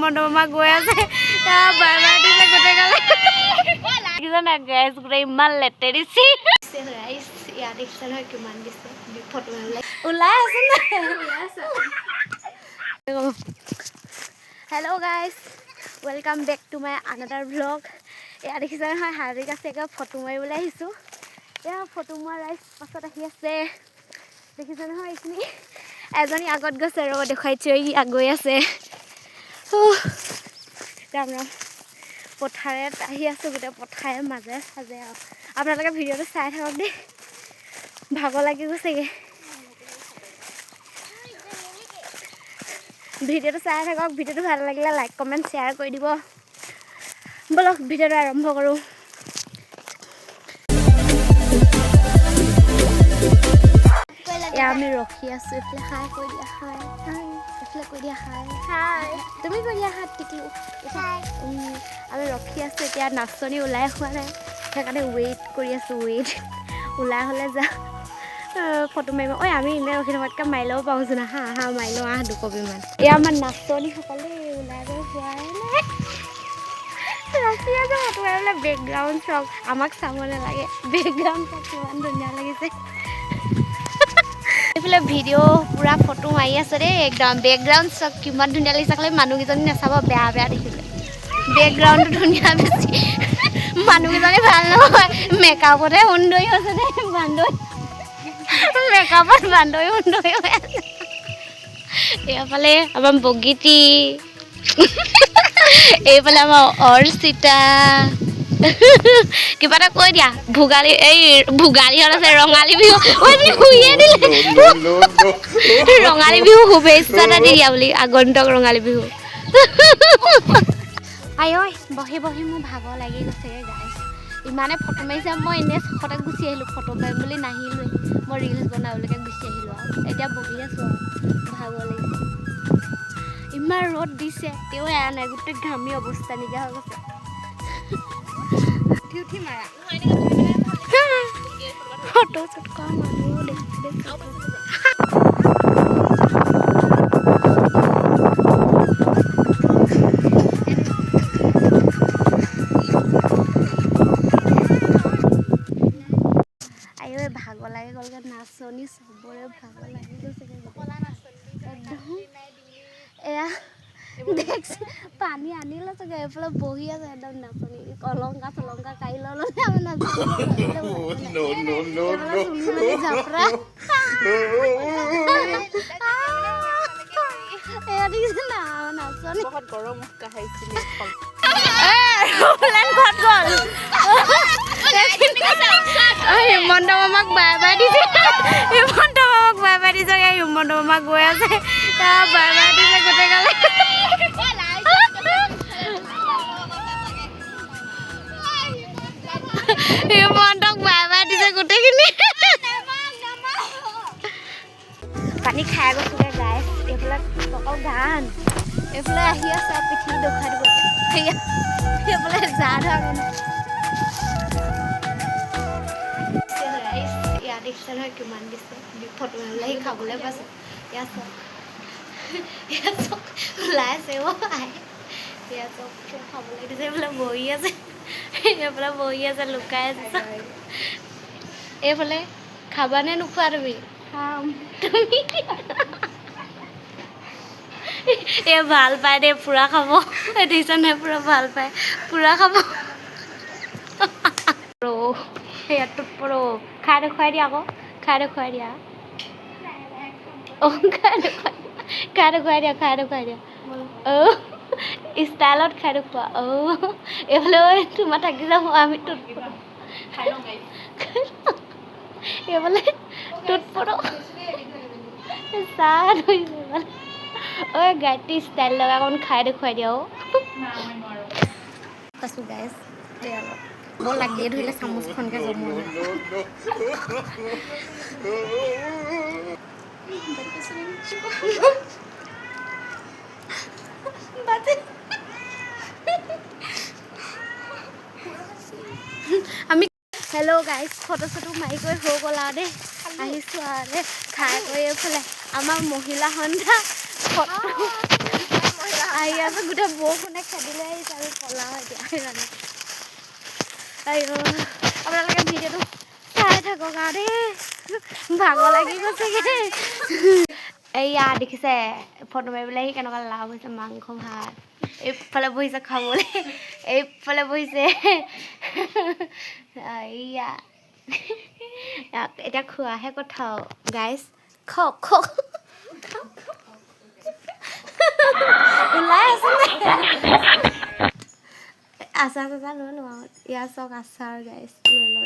মনমা গৈ আছে bye bye দিছে গোটেই গালে কিজানা গাইজ গোটেই ইমান লেতেৰিছি ৰাইজ ইয়াত দেখিছে নহয় কিমান দিছে ফটো ওলাই আছে না hello' guys welcome back to my another blog এয়া দেখিছে নহয় হাৰ্দিক আছে ফটো মাৰিবলৈ আহিছোঁ এয়া ফটো মৰা ৰাইজ পাছত আহি আছে দেখিছে নহয় এইখিনি এজনী আগত গৈছে ৰ দেখুৱাইছোঁ ই গৈ আছে ৰাম ৰাম পথাৰত আহি আছোঁ গোটেই পথাৰে মাজে চাজে আৰু আপোনালোকে ভিডিঅ'টো চাই থাকক দেই ভাগৰ লাগি গৈছেগৈ ভিডিঅ'টো চাই থাকক ভিডিঅ'টো ভাল লাগিলে লাইক কমেণ্ট শ্বেয়াৰ কৰি দিব বলক ভিডিঅ'টো আৰম্ভ কৰোঁ এয়া আমি ৰখি আছোঁ এইফালে হাই কৈ দিয়া হাই এইফালে কৈ দিয়া হাই তুমি কৈ দিয়া হাত টিকলো আমি ৰখি আছোঁ এতিয়া নাচনী ওলাই হোৱা নাই সেইকাৰণে ৱেইট কৰি আছোঁ ৱেইট ওলাই হ'লে যা ফটো মাৰিব ঐ আমি এনেই ৰখি থকাতকৈ মাৰি ল'ব পাৰোঁচোন হা মাৰি লওঁ দুকপিমান এয়া আমাৰ নাচনীসকলে ওলাই গৈ হোৱাই নাই ৰখি আছে ফটো মাৰিবলৈ বেকগ্ৰাউণ্ড চাওক আমাক চাব নালাগে বেকগ্ৰাউণ্ড চাওক কিমান ধুনীয়া লাগিছে এইফালে ভিডিঅ' পূৰা ফটো মাৰি আছে দেই একদম বেকগ্ৰাউণ্ড চাওক কিমান ধুনীয়া লাগিছে খালি মানুহকেইজনী নাচাব বেয়া দেখিছে বেকগ্ৰাউণ্ডটো ধুনীয়া বেছি মানুহকেইজনী ভাল নহয় মেকআপতহে সুন্দৰী হৈছে দেই বান্দৰী মেকআপত বান্দৰী সুন্দৰী হৈ আছে এইফালে আমাৰ বগীতি এইফালে আমাৰ অৰ্চিতা কিবা এটা কৈ দিয়া ভোগালী এই ভোগালীহঁত আছে ৰঙালী বিহু শুইয়ে দিলে ৰঙালী বিহু শুভেচ্ছা এটা দি দিয়া বুলি আগন্তুক ৰঙালী বিহু আই ঐ বহি বহি মোৰ ভাগৰ লাগি গৈছেগৈ গাইছ ইমানে ফটো মাৰিছে মই এনেই চখতে গুচি আহিলোঁ ফটো মাৰিম বুলি নাহিলোঁৱে মই ৰিলচ বনাবলৈকে গুচি আহিলোঁ আৰু এতিয়া বহি আছোঁ আৰু ভাগৰ লাগিছে ইমান ৰ'দ দিছে তেওঁ এয়া নাই গোটেই ঘামি অৱস্থা নিগা হৈ গৈছে উঠি মাৰা ফটো চট কৰা মানুহ দেখিছে ভাগৰ লাগি গ'লগৈ নাচনী চবৰে ভাগৰ লাগি গৈছেগৈ একদম এয়া দেখছি পানী আনি লৈছেগৈ এইফালে বহি আছে একদম নাচনী অলংকা চলংকা কাঢ়ি ল'লে আমি নাচনী এয়া দেখিছে না নাচনী বহুত গৰম কাঢ়িছিলে ঘৰত গ'ল হিমন্ত মামাক বাই বাই দিছে হিমন্ত মামাক বাই বাই দিছে হিমন্ত মামা গৈ আছে বাই বাই দিছে গোটেই গালে হিমন্তক বাই বাই দিছে গোটেইখিনি পানী খাই গৈছোগে গাইছ এইফালে অকল গান এইফালে আহি আছে পিঠি দেখুৱাই দিব সেইফালে যা ধৰা ইয়াত দেখিছে নহয় কিমান দিছে ফটো মাৰিবলৈ আহি খাবলৈ পাইছোঁ ইয়াত চক ওলাই আছে ইয়াত চক খাবলৈ দিছে এইফালে বহি আছে এইফালে বহি আছে লুকাই আছে এইফালে খাবানে নোখোৱা তুমি খাম তুমি এই ভাল পায় দেই পূৰা খাব দেখিছে নহয় পূৰা ভাল পায় পূৰা খাব ইয়াতটো পৰ খাই দেখুৱাই দিয়া আকৌ খাই দেখুৱাই দিয়া খাই দেখুৱাই দিয়া ষ্টাইলত খাই দেখুৱা এইফালে তোমাৰ থাকি যাব আমি তোত এইফালে তোত পৰ চাহ ধৰিছে ঐ গাইটি ষ্টাইল লগা অকণ খাই দেখুৱাই দিয়া কৈছোঁ গাইছ বৰ লাগিয়ে ধৰিলে চামুচখনকে জমোৱা আমি হেল্ল' গাইজ ফটো চটো মাৰি কৰি হৈ গ'ল আৰু দেই আহিছোঁ আৰু দেই খাই কৰি এইফালে আমাৰ মহিলা সন্ধ্যা আহি আছোঁ গোটেই বৰষুণে খেদিলে আহিছে আৰু পলাও এতিয়া সেইকাৰণে আপোনালোকে ভিডিঅ'টো চাই থাকক আৰু দেই ভাগৰ লাগি গৈছেগে এইয়া দেখিছে ফটো মাৰিবলৈ আহি কেনেকুৱা লাভ হৈছে মাংস ভাত এইফালে বহিছে খাবলৈ এইফালে বহিছে এইয়া এতিয়া খোৱাহে কথা গাইজ খক খক ওলাই আছে আচাৰ চাচাৰ লৈ লওঁ আৰু ইয়াৰ চক আচাৰ গাইজ লৈ লওঁ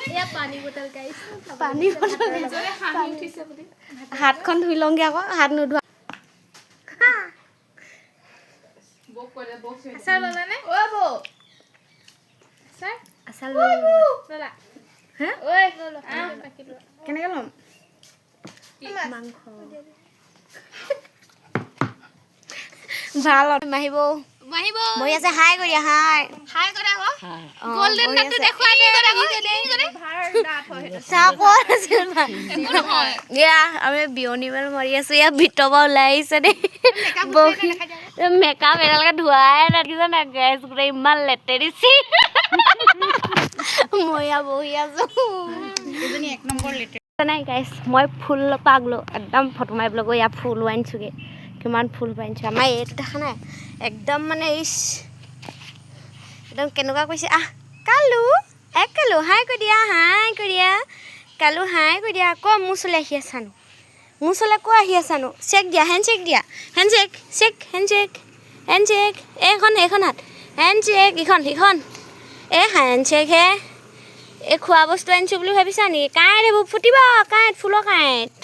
এতিয়া পানী বটল গাইজ পানী বটল হাতখন ধুই লওঁগে আকৌ হাত নোধোৱা আচাৰ ল'লানে আচাৰ ল'লা কেনেকৈ ল'ম মাংস ভাল মাহিব মই আছে হাই কৰি হাই হাই কৰে আকৌ গোল্ডেন নাটটো দেখুৱাই দে আমি বিয়নি মেল মাৰি আছো ইয়াৰ ভিতৰ পৰা ওলাই আহিছে দেই মেকআপ এডালকে ধোৱাই নাথাকিছে না গেছ গোটেই ইমান লেতেৰিছি মই ইয়াত বহি আছো এক নম্বৰ লেতেৰি নাই গাইছ মই ফুল পাগলো একদম ফটো মাৰিবলৈ গৈ ইয়াত ফুলো আনিছোগে কিমান ফুল পাইছোঁ আমাৰ এইটো দেখা নাই একদম মানে ইচ একদম কেনেকুৱা কৈছে কালু কালু হাই কৰি দিয়া কালু হাই কৰি দিয়া আকৌ মোৰ চলে আহি আছানো মোৰ চলে আকৌ আহি আছানো চেক দিয়া হেণ্ডচেক দিয়া হেণ্ডচেক এইখন হাত হেণ্ডচেক ইখন এই হেণ্ডচেক হে এই খোৱা বস্তু আনিছোঁ বুলি ভাবিছা নেকি কাঁইট এইবোৰ ফুটিব কাঁইট ফুলৰ কাঁইট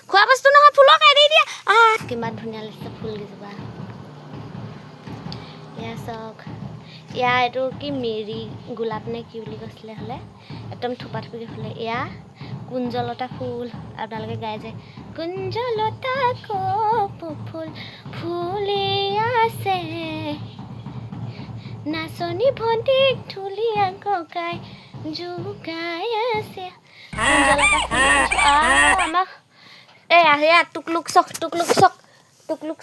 খোৱা বস্তু নহয় ফুলৰ কাঁইট দি দিয়া কিমান ধুনীয়া লাগিছে ফুলকেইজোপা এয়া চাওক এয়া এইটো কি মেৰি গোলাপ নে কি বুলি কৈছিলে হ'লে একদম থোপা থুপিকৈ ফুলে এয়া কুঞ্জলতা ফুল আপোনালোকে গাই যায় কুঞ্জলতা কপৌ ফুল ফুলি আছে নাচনী ভণ্টিক ঢুলীয়া ককাই জোকাই আছে আমাক এয়া টুকলুক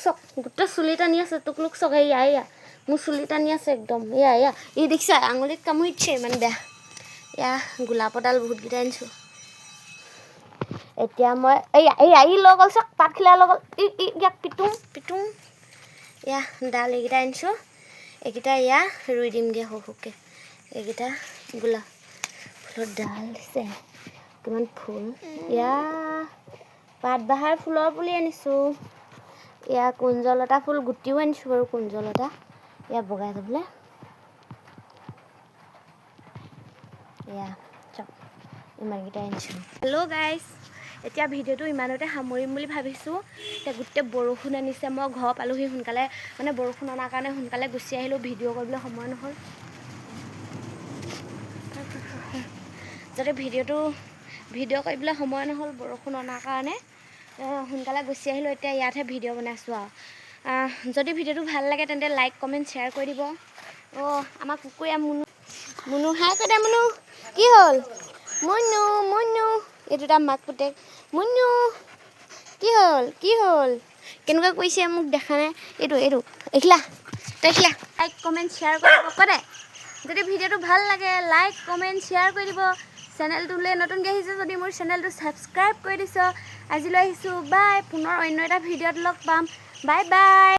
চক গোটেই চুলি টানি আছে টুকলুক চক এয়া মোৰ চুলি টানি আছে একদম এয়া ই দেখিছা আঙুলিত কামুৰিছে ইমান বেয়া এয়া গোলাপডাল বহুতকেইটা আনিছোঁ এতিয়া মই ই লৈ গ'ল চক পাতখিলা লৈ গ'ল ইয়াক পিটুং এয়া ডাল এইকেইটা আনিছোঁ এইকেইটা এয়া ৰুই দিমগৈ সৰুকৈ এইকেইটা গোলাপ ফুলৰ ডাল দিছে কিমান ফুল এয়া পাতবাহাৰ ফুলৰ পুলি আনিছোঁ এয়া কুঞ্জলতা ফুল গুটিও আনিছোঁ বাৰু কুঞ্জলতা এয়া বগাই যাবলৈ এয়া চক ইমানকেইটা আনিছোঁ হেল্ল' গাইজ এতিয়া ভিডিঅ'টো ইমানতে সামৰিম বুলি ভাবিছোঁ এতিয়া গোটেই বৰষুণ আনিছে মই ঘৰ পালোহি সোনকালে মানে বৰষুণ অনাৰ কাৰণে সোনকালে গুচি আহিলোঁ ভিডিঅ' কৰিবলৈ সময় নহ'ল যদি ভিডিঅ' কৰিবলৈ সময় নহ'ল বৰষুণ অনাৰ কাৰণে সোনকালে গুচি আহিলোঁ এতিয়া ইয়াতহে ভিডিঅ' বনাইছোঁ আৰু যদি ভিডিঅ'টো ভাল লাগে তেন্তে লাইক কমেণ্ট শ্বেয়াৰ কৰি দিব আমাৰ কুকুৰীয়া মুনু হাই কৈ দে মুনু কি হ'ল মুনু এইটো তাৰ মাক পুতেক মুনু কি হ'ল কেনেকুৱা কৰিছে মোক দেখা নাই এইটো এইখিলা লাইক কমেণ্ট শ্বেয়াৰ কৰি দিব কদে যদি ভিডিঅ'টো ভাল লাগে লাইক কমেণ্ট শ্বেয়াৰ কৰি দিব চেনেলটোলৈ নতুনকৈ আহিছে যদি মোৰ চেনেলটো ছাবস্ক্ৰাইব কৰি দিছ আজিলৈ আহিছোঁ বাই পুনৰ অন্য এটা ভিডিঅ'ত লগ পাম বাই